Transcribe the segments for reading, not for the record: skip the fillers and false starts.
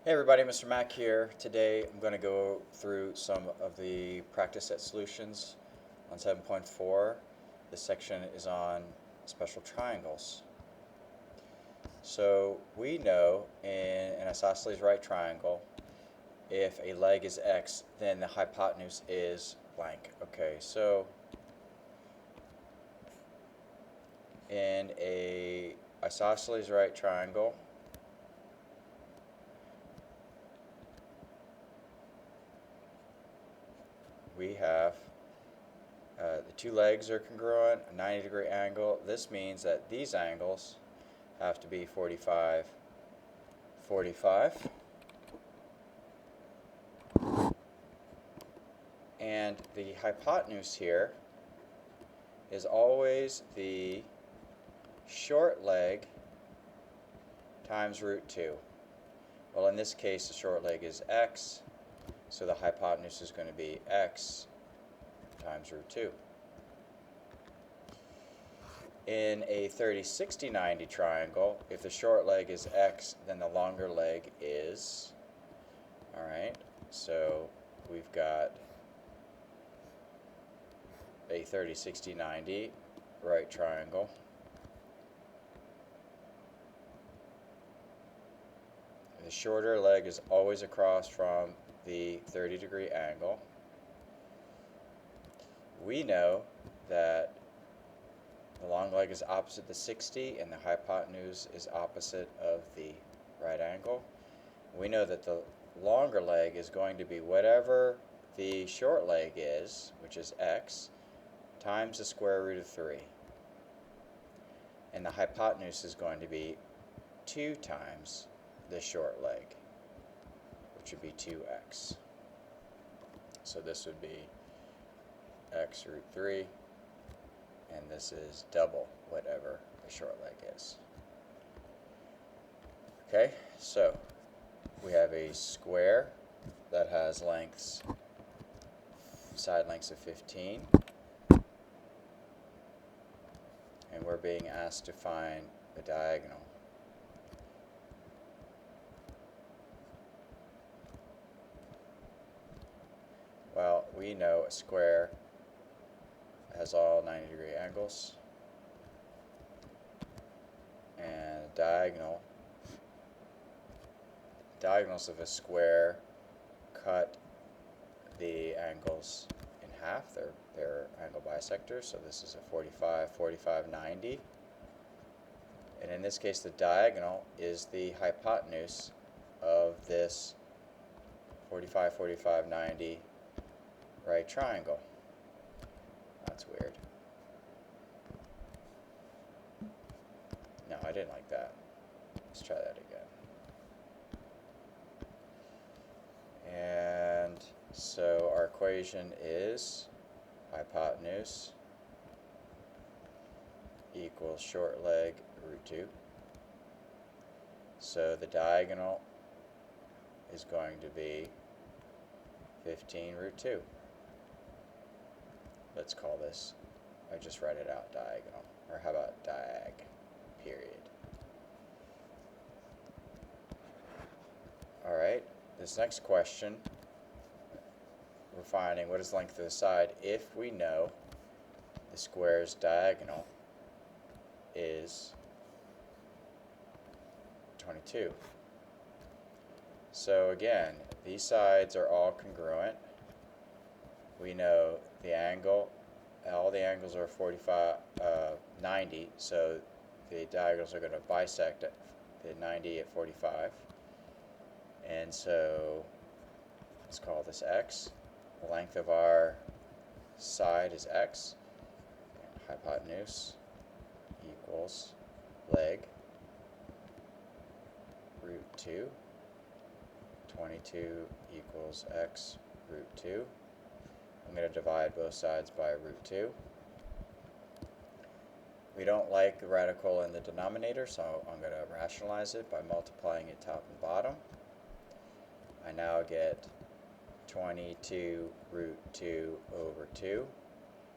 Hey everybody, Mr. Mack here. Today I'm going to go through some of the practice set solutions on 7.4. This section is on special triangles. So we know in an isosceles right triangle, if a leg is x, then the hypotenuse is blank. Okay, so in a isosceles right triangle, we have the two legs are congruent, a 90-degree angle. This means that these angles have to be 45, 45. And the hypotenuse here is always the short leg times root 2. Well, in this case, the short leg is x, so the hypotenuse is going to be x times root 2. In a 30, 60, 90 triangle, if the short leg is x, then the longer leg is, alright, so we've got a 30, 60, 90 right triangle. The shorter leg is always across from the 30-degree angle. We know that the long leg is opposite the 60 and the hypotenuse is opposite of the right angle. We know that the longer leg is going to be whatever the short leg is, which is x, times the square root of 3. And the hypotenuse is going to be 2 times the short leg, which would be 2x. So this would be x root 3, and this is double whatever the short leg is. Okay, so we have a square that has lengths, side lengths of 15, and we're being asked to find the diagonal. Well, we know a square has all 90-degree angles, and diagonals of a square cut the angles in half. They're angle bisectors, so this is a 45, 45, 90. And in this case, the diagonal is the hypotenuse of this 45, 45, 90 right triangle. That's weird. No, I didn't like that. Let's try that again. And so our equation is hypotenuse equals short leg root 2. So the diagonal is going to be 15 root 2. Let's call this, I just write it out, diagonal. Or how about diag, period. Alright, this next question, we're finding what is the length of the side if we know the square's diagonal is 22. So again, these sides are all congruent. We know the angle, all the angles are 90, so the diagonals are going to bisect the 90 at 45. And so let's call this x. The length of our side is x. Hypotenuse equals leg root 2. 22 equals x root 2. I'm going to divide both sides by root 2. We don't like the radical in the denominator, so I'm going to rationalize it by multiplying it top and bottom. I now get 22 root 2 over 2,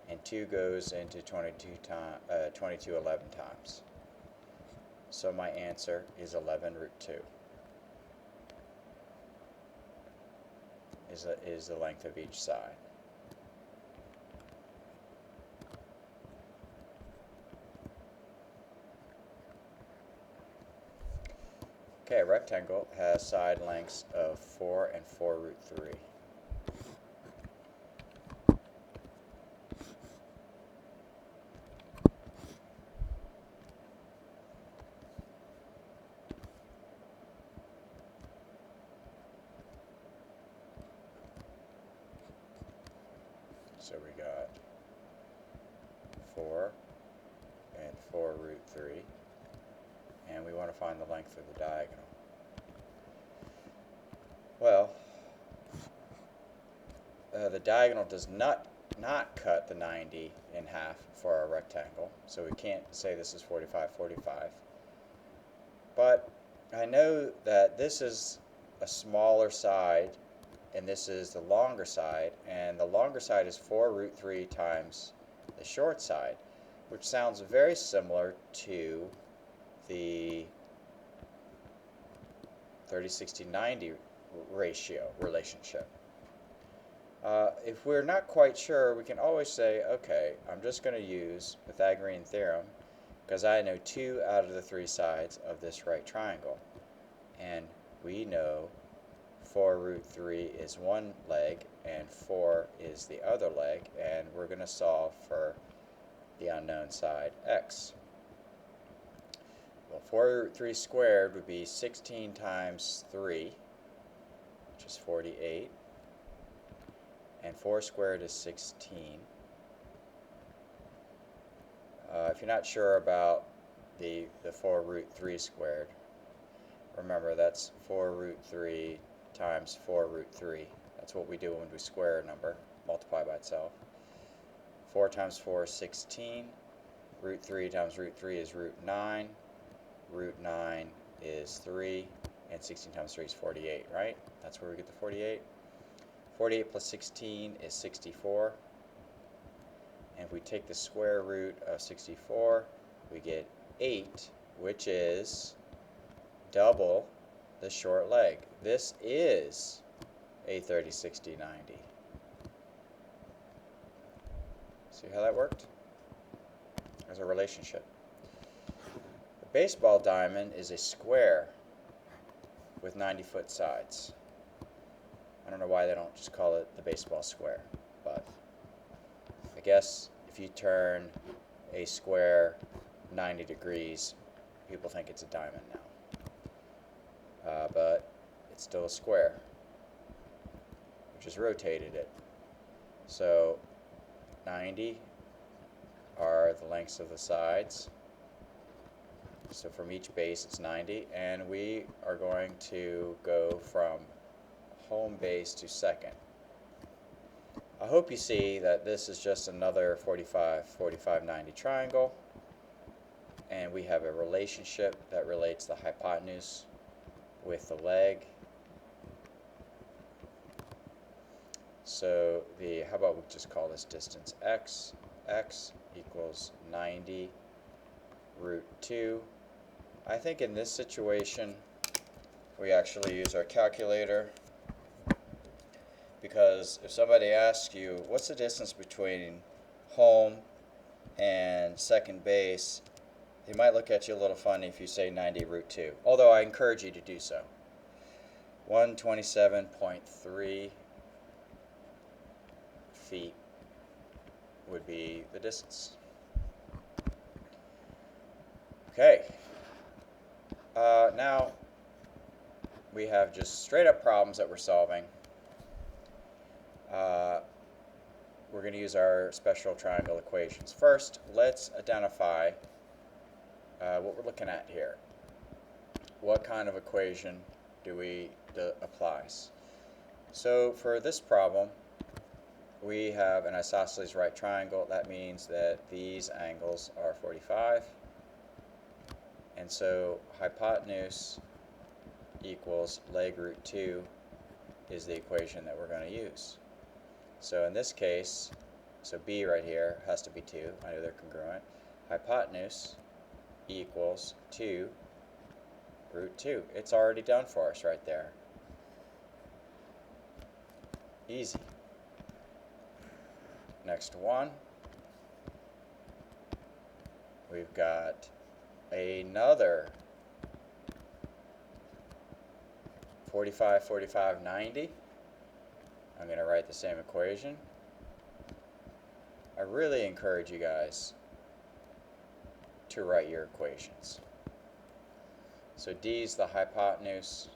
and 2 goes into 22 11 times. So my answer is 11 root 2. is the length of each side. Okay, a rectangle has side lengths of 4 and 4 root 3. So we got 4 and 4 root 3, and we want to find the length of the diagonal. Well, the diagonal does not cut the 90 in half for our rectangle, so we can't say this is 45, 45. But I know that this is a smaller side, and this is the longer side, and the longer side is 4 root 3 times the short side, which sounds very similar to the 30, 60, 90 relationship. If we're not quite sure, we can always say, okay, I'm just going to use Pythagorean theorem because I know 2 out of the 3 sides of this right triangle. And we know 4 root 3 is one leg and 4 is the other leg, and we're going to solve for the unknown side, x. Well, 4 root 3 squared would be 16 times 3, which is 48. And 4 squared is 16. If you're not sure about the 4 root 3 squared, remember that's 4 root 3 times 4 root 3. That's what we do when we square a number, multiply by itself. 4 times 4 is 16. Root 3 times root 3 is root 9. Root 9 is 3. And 16 times 3 is 48, right? That's where we get the 48. 48 plus 16 is 64. And if we take the square root of 64, we get 8, which is double the short leg. This is a 30, 60, 90. See how that worked? There's a relationship. The baseball diamond is a square with 90-foot sides. I don't know why they don't just call it the baseball square, but I guess if you turn a square 90 degrees, people think it's a diamond now. But it's still a square, which has rotated it. So 90 are the lengths of the sides. So from each base it's 90, and we are going to go from home base to second. I hope you see that this is just another 45, 45, 90 triangle, and we have a relationship that relates the hypotenuse with the leg. So how about we just call this distance x? X equals 90 root 2. I think in this situation we actually use our calculator, because if somebody asks you what's the distance between home and second base, they might look at you a little funny if you say 90 root 2, although I encourage you to do so. 127.3 feet would be the distance. Okay, now we have just straight up problems that we're solving. We're going to use our special triangle equations. First, let's identify what we're looking at here. What kind of equation applies? So for this problem, we have an isosceles right triangle. That means that these angles are 45. And so hypotenuse equals leg root 2 is the equation that we're going to use. So in this case, so B right here has to be 2. I know they're congruent. Hypotenuse equals 2 root 2. It's already done for us right there. Easy. Next one, we've got another 45, 45, 90. I'm going to write the same equation. I really encourage you guys to write your equations. So D is the hypotenuse,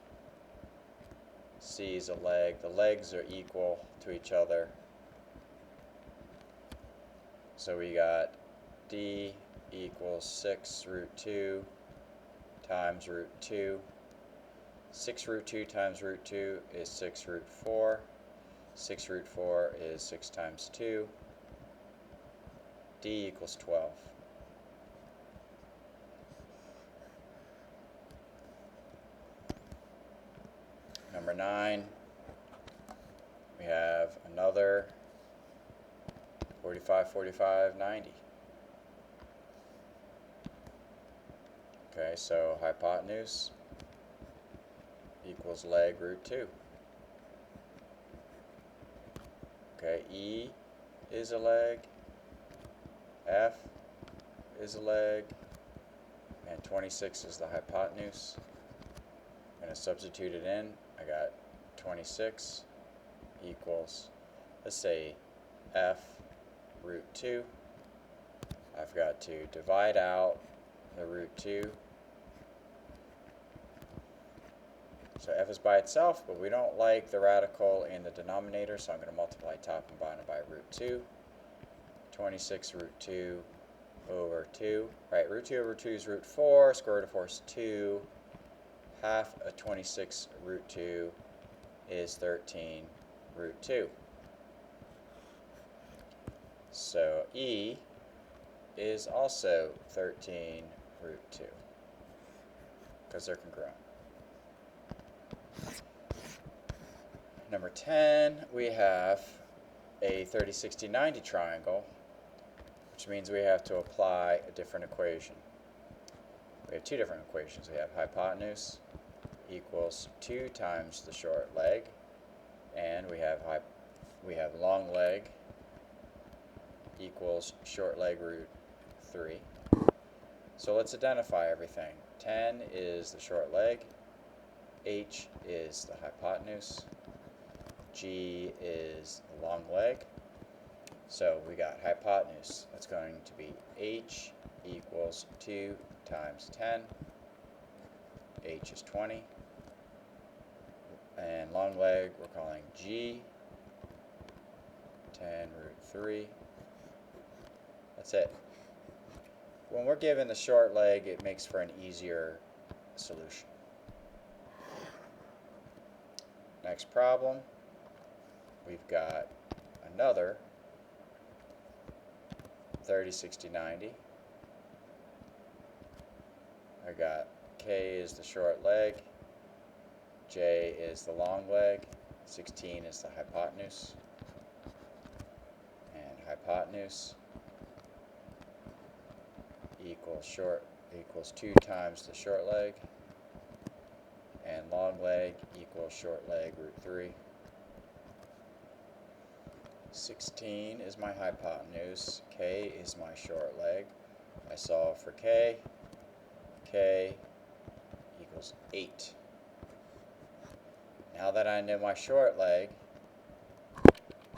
C is a leg. The legs are equal to each other. So we got D equals 6 root 2 times root 2. 6 root 2 times root 2 is 6 root 4. 6 root 4 is 6 times 2. D equals 12. Number 9, we have another 45, 45, 90. Okay, so hypotenuse equals leg root 2. Okay, E is a leg, F is a leg, and 26 is the hypotenuse. I'm going to substitute it in. I got 26 equals, let's say, F root 2. I've got to divide out the root 2. So F is by itself, but we don't like the radical in the denominator, so I'm going to multiply top and bottom by root 2. 26 root 2 over 2. Right, root 2 over 2 is root 4. Square root of 4 is 2. Half of 26 root 2 is 13 root 2. So E is also 13 root 2 because they're congruent. Number 10, we have a 30, 60, 90 triangle, which means we have to apply a different equation. We have two different equations. We have hypotenuse equals 2 times the short leg, and we have long leg equals short leg root 3. So let's identify everything. 10 is the short leg, H is the hypotenuse, G is the long leg. So we got hypotenuse, that's going to be H equals 2 times 10. H is 20. And long leg we're calling G, 10 root 3. That's it. When we're given the short leg, it makes for an easier solution. Next problem, we've got another 30, 60, 90. I got K is the short leg, J is the long leg, 16 is the hypotenuse, and hypotenuse equals 2 times the short leg, and long leg equals short leg root 3. 16 is my hypotenuse, K is my short leg. I solve for K. K equals 8. Now that I know my short leg,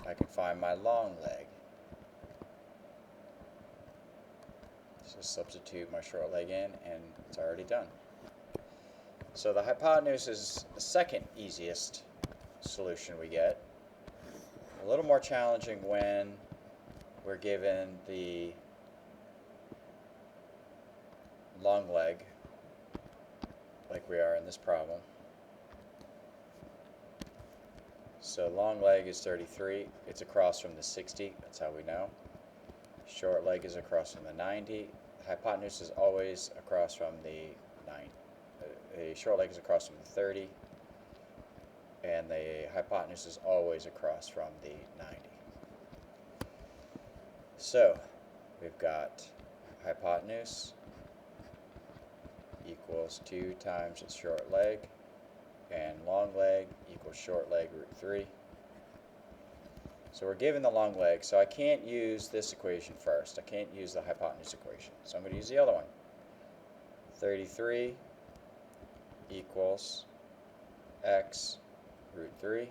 I can find my long leg. So substitute my short leg in, and it's already done. So the hypotenuse is the second easiest solution we get. A little more challenging when we're given the long leg, like we are in this problem. So long leg is 33. It's across from the 60. That's how we know. Short leg is across from the 90. Hypotenuse is always across from the 9. The short leg is across from the 30. And the hypotenuse is always across from the 90. So we've got hypotenuse equals 2 times its short leg, and long leg equals short leg root 3. So we're given the long leg, so I can't use this equation first. I can't use the hypotenuse equation. So I'm going to use the other one. 33 equals x root 3. I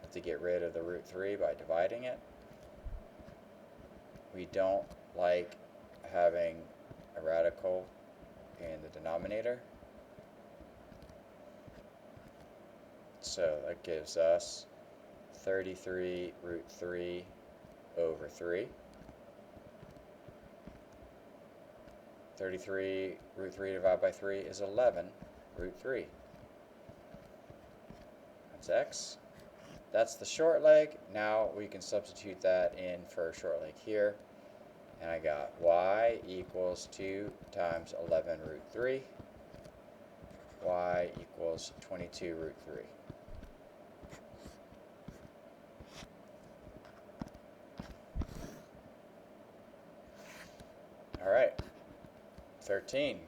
have to get rid of the root 3 by dividing it. We don't like having a radical in the denominator. So that gives us 33 root 3 over 3. 33 root 3 divided by 3 is 11 root 3. That's x. That's the short leg. Now we can substitute that in for a short leg here. And I got y equals 2 times 11 root 3. Y equals 22 root 3. All right, 13.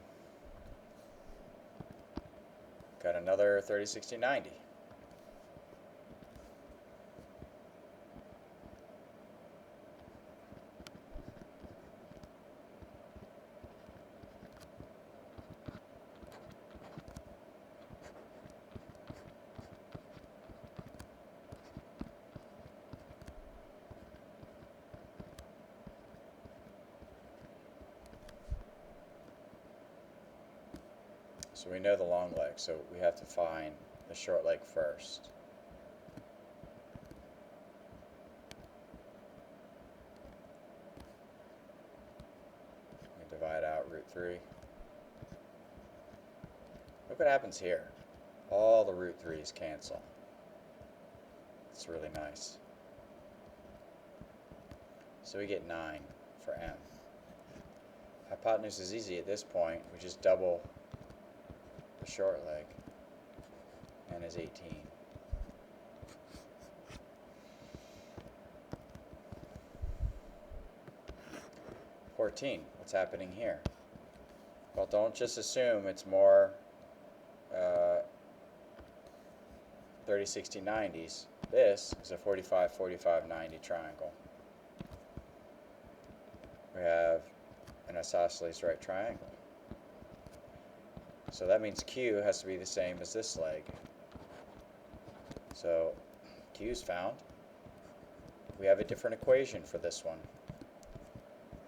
Got another 30, 60, 90. So we know the long leg, so we have to find the short leg first. We divide out root 3. Look what happens here. All the root 3's cancel. It's really nice. So we get 9 for m. Hypotenuse is easy at this point. We just double the short leg, and is 18. What's happening here? Well, don't just assume it's more 30, 60, 90s. This is a 45, 45, 90 triangle. We have an isosceles right triangle. So that means Q has to be the same as this leg. So Q is found. We have a different equation for this one.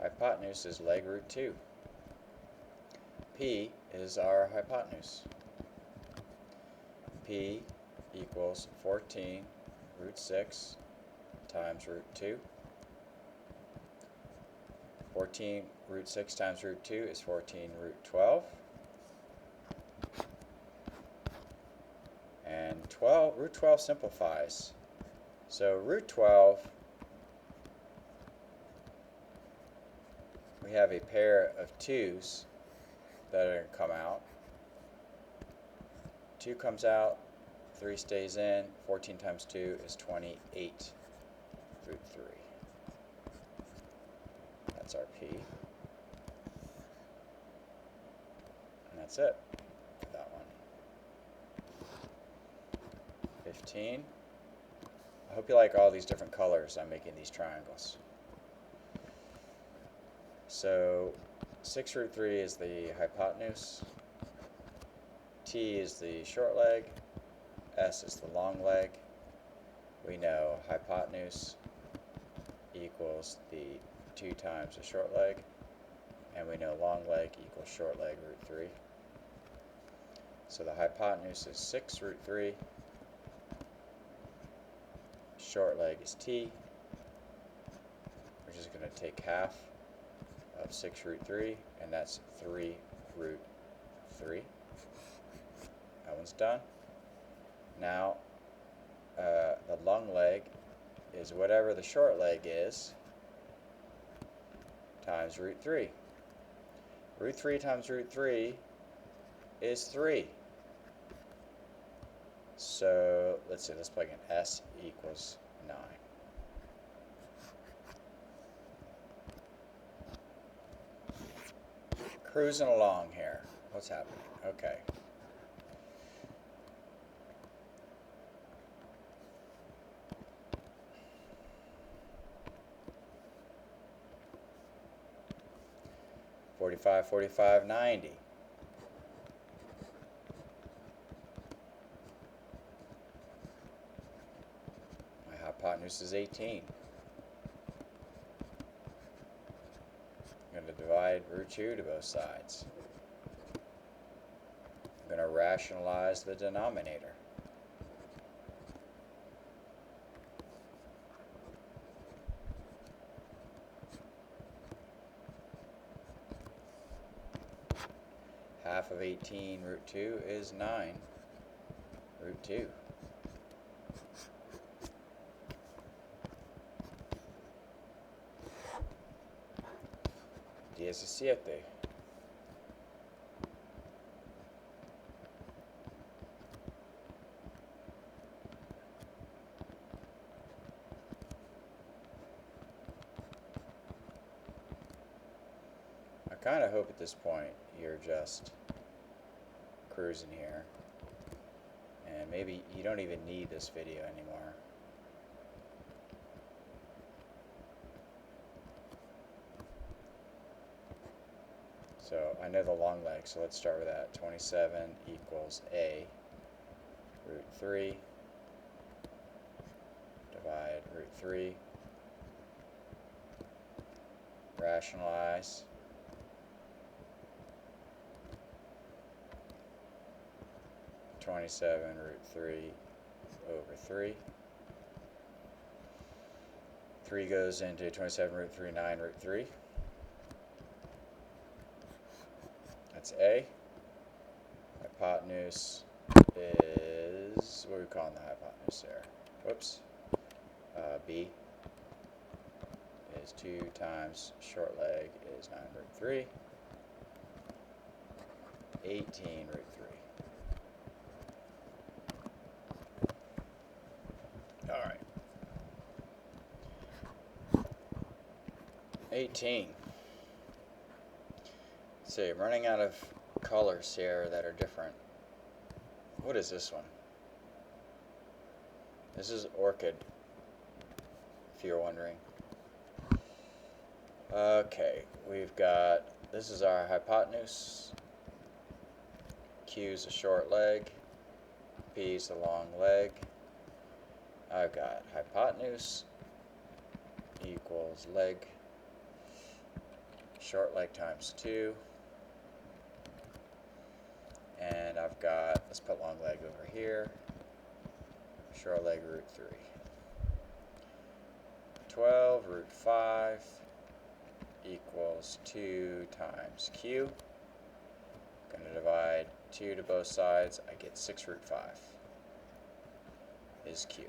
Hypotenuse is leg root 2. P is our hypotenuse. P equals 14 root 6 times root 2. 14 root 6 times root 2 is 14 root 12. And root 12 simplifies. So root 12, we have a pair of 2's that are going to come out. 2 comes out, 3 stays in, 14 times 2 is 28 root 3. That's our P. And that's it for that one. 15. I hope you like all these different colors I'm making these triangles. So 6 root 3 is the hypotenuse. T is the short leg. S is the long leg. We know hypotenuse equals the 2 times the short leg. And we know long leg equals short leg root 3. So the hypotenuse is 6 root 3. Short leg is T. We're just going to take half of 6 root 3, and that's 3 root 3. That one's done. Now, the long leg is whatever the short leg is times root 3. Root 3 times root 3 is 3. So let's see, let's plug in S equals 9. Cruising along here. What's happening? Okay. 45, 45, 90. My hypotenuse is 18. I'm going to divide root 2 to both sides. I'm going to rationalize the denominator. Half of 18 root 2 is 9 root 2. Diecisiete. I kind of hope at this point you're just cruising here, and maybe you don't even need this video anymore. So I know the long leg, so let's start with that. 27 equals a root 3 divide root 3, rationalize, (27 root 3 over 3). 3 goes into 27 root 3, 9 root 3. That's A. Hypotenuse is, what are we calling the hypotenuse there? Whoops. B is 2 times short leg is 9 root 3. 18 root 3. Alright. 18. Let's see, I'm running out of colors here that are different. What is this one? This is orchid, if you're wondering. Okay, we've got, this is our hypotenuse. Q is the short leg. P is the long leg. I've got hypotenuse equals leg, short leg times 2. And I've got, let's put long leg over here, short leg root 3. 12 root 5 equals 2 times Q. I'm going to divide 2 to both sides. I get 6 root 5 is Q.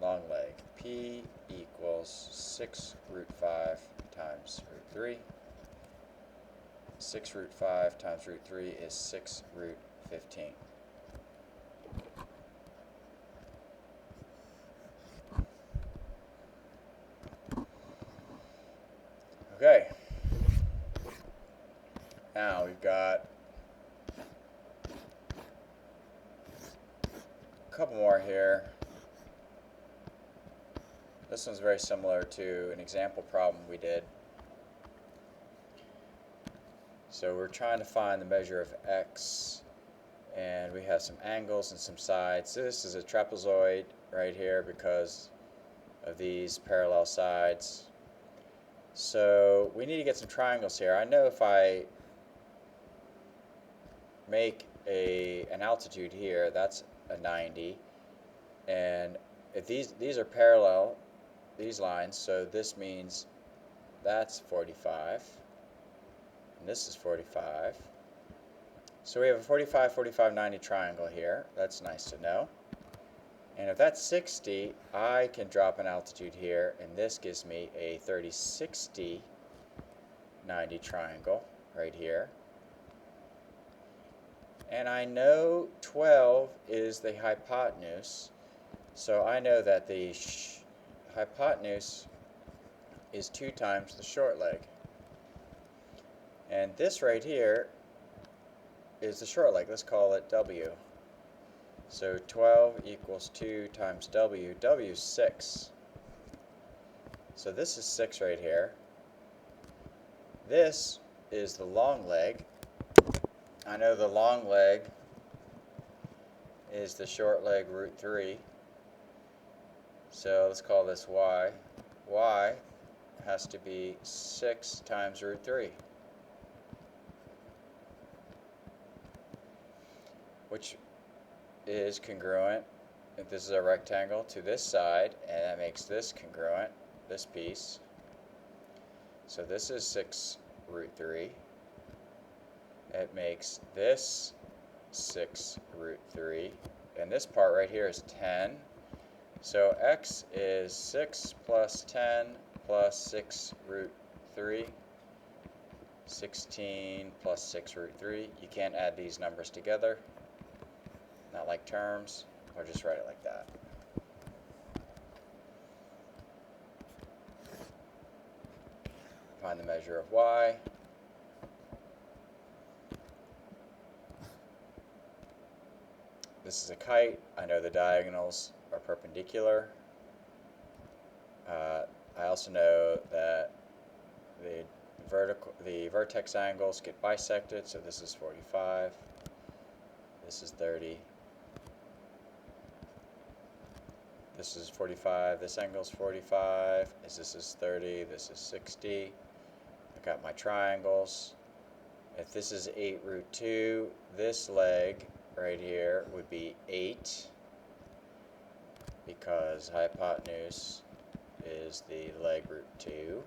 Long leg, P equals 6 root 5 times root 3. 6 root 5 times root 3 is 6 root 15. Okay. Now we've got a couple more here. This one's very similar to an example problem we did. So we're trying to find the measure of x, and we have some angles and some sides. This is a trapezoid right here because of these parallel sides. So we need to get some triangles here. I know if I make an altitude here, that's a 90, and if these are parallel, these lines, so this means that's 45. And this is 45. So we have a 45, 45, 90 triangle here. That's nice to know. And if that's 60, I can drop an altitude here, and this gives me a 30, 60, 90 triangle right here. And I know 12 is the hypotenuse, so I know that the hypotenuse is 2 times the short leg. And this right here is the short leg. Let's call it W. So 12 equals 2 times W. W is 6. So this is 6 right here. This is the long leg. I know the long leg is the short leg root 3. So let's call this y. Y has to be 6 times root 3, which is congruent, if this is a rectangle, to this side, and that makes this congruent, this piece. So this is 6 root 3. It makes this 6 root 3. And this part right here is 10. So x is 6 plus 10 plus 6 root 3. 16 plus 6 root 3. You can't add these numbers together. Not like terms, or just write it like that. Find the measure of y. This is a kite. I know the diagonals are perpendicular. I also know that the vertex angles get bisected, so this is 45. This is 30. This is 45. This angle is 45. This is 30. This is 60. I got my triangles. If this is 8 root 2, this leg right here would be 8, because hypotenuse is the leg root 2,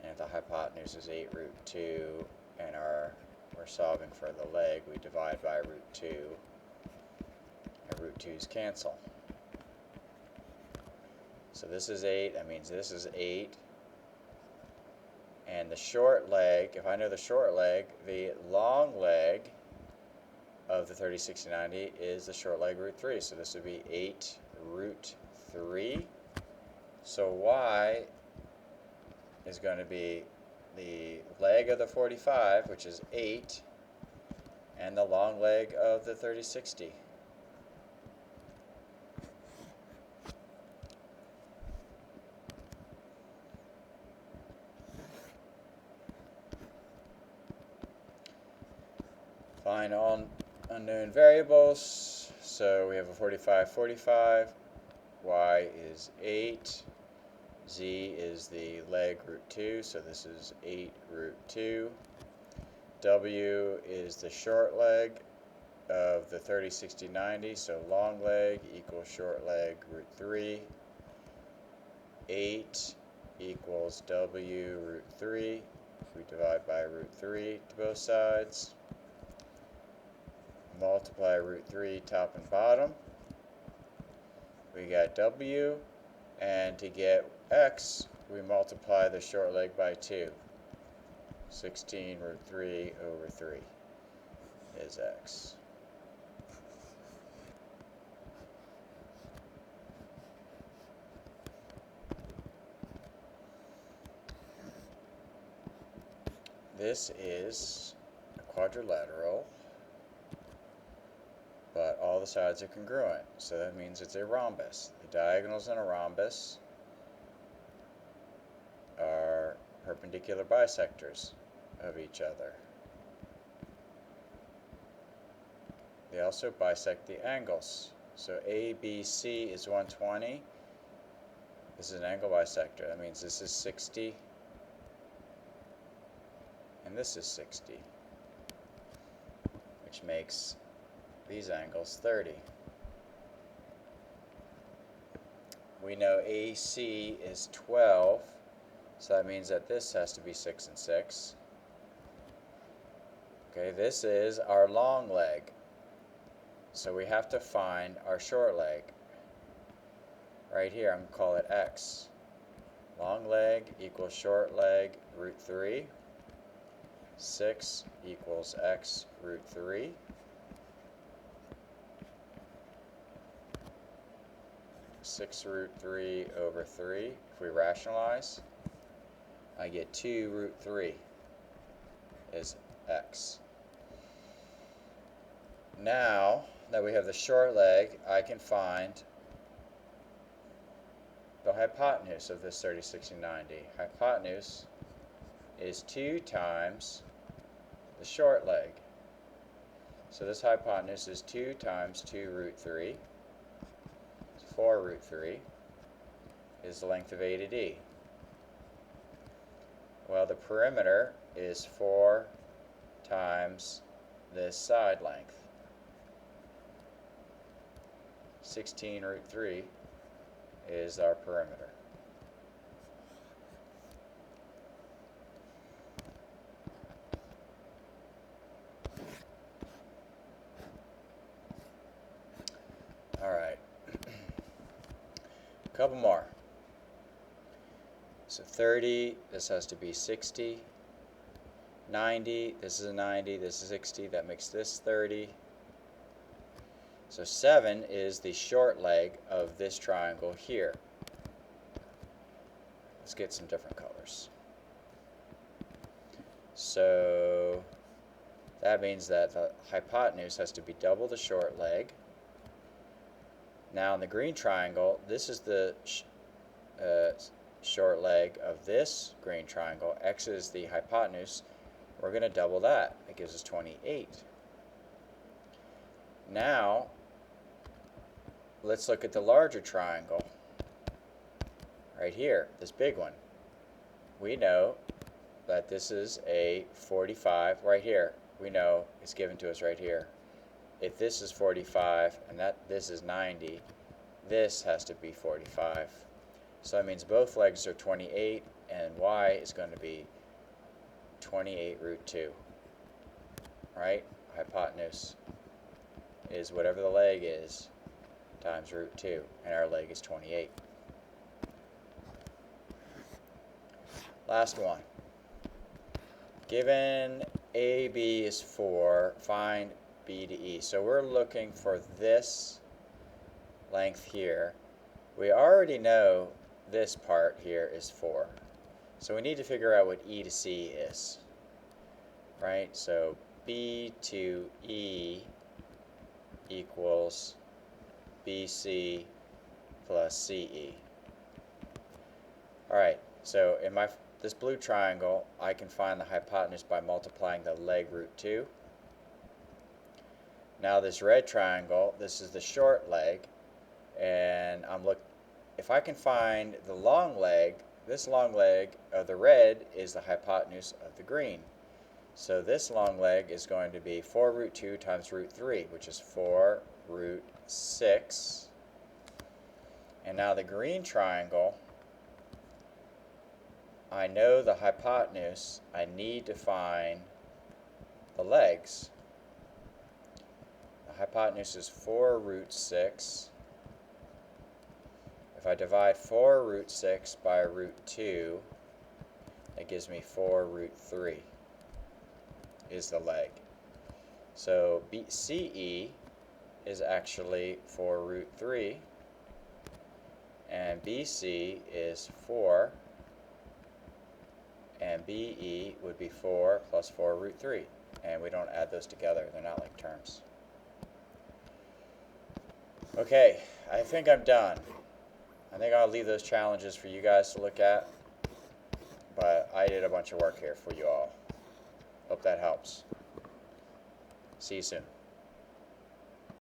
and if the hypotenuse is 8 root 2 and we're solving for the leg, we divide by root 2, and root 2's cancel. So this is 8, that means this is 8, and the short leg, if I know the short leg, the long leg of the 30, 60, 90 is the short leg root 3. So this would be 8 root 3. So y is going to be the leg of the 45, which is 8, and the long leg of the 30, 60. Find all unknown variables. So we have a 45, 45. Y is 8. Z is the leg root 2, so this is 8 root 2. W is the short leg of the 30, 60, 90, so long leg equals short leg root 3. 8 equals W root 3. We divide by root 3 to both sides. Multiply root 3 top and bottom. We got W, and to get x, we multiply the short leg by 2. 16 root 3 over 3 is x. This is a quadrilateral, but all the sides are congruent, so that means it's a rhombus. The diagonals in a rhombus are perpendicular bisectors of each other. They also bisect the angles. So ABC is 120. This is an angle bisector. That means this is 60, and this is 60, which makes these angles 30. We know AC is 12, so that means that this has to be 6 and 6. Okay, this is our long leg, so we have to find our short leg. Right here, I'm going to call it x. Long leg equals short leg root 3. 6 equals x root 3. Six root 3 over 3. If we rationalize, I get 2 root 3 is x. Now that we have the short leg, I can find the hypotenuse of this 30, 60, 90. Hypotenuse is 2 times the short leg. So this hypotenuse is 2 times 2 root 3. So 4 root 3 is the length of A to D. Well, the perimeter is 4 times this side length. 16 root 3 is our perimeter. All right. A couple more. So 30, this has to be 60. 90, this is a 90, this is 60, that makes this 30. So 7 is the short leg of this triangle here. Let's get some different colors. So that means that the hypotenuse has to be double the short leg. Now in the green triangle, this is the short leg of this green triangle. X is the hypotenuse. We're going to double that. It gives us 28. Now, let's look at the larger triangle right here, this big one. We know that this is a 45 right here. We know it's given to us right here. If this is 45 and this is 90, this has to be 45. So that means both legs are 28, and y is going to be 28 root 2. Right? Hypotenuse is whatever the leg is times root 2, and our leg is 28. Last one. Given AB is 4, find B to E. So we're looking for this length here. We already know this part here is 4. So we need to figure out what E to C is. Right? So B to E equals BC plus CE. Alright, so in this blue triangle, I can find the hypotenuse by multiplying the leg root 2. Now this red triangle, this is the short leg, and if I can find the long leg, this long leg of the red is the hypotenuse of the green. So this long leg is going to be 4 root 2 times root 3, which is 4 root 6. And now the green triangle, I know the hypotenuse. I need to find the legs. The hypotenuse is 4 root 6. If I divide 4 root 6 by root 2, that gives me 4 root 3 is the leg. So CE is actually 4 root 3, and BC is 4, and BE would be 4 plus 4 root 3. And we don't add those together. They're not like terms. Okay, I think I'm done. I think I'll leave those challenges for you guys to look at. But I did a bunch of work here for you all. Hope that helps. See you soon.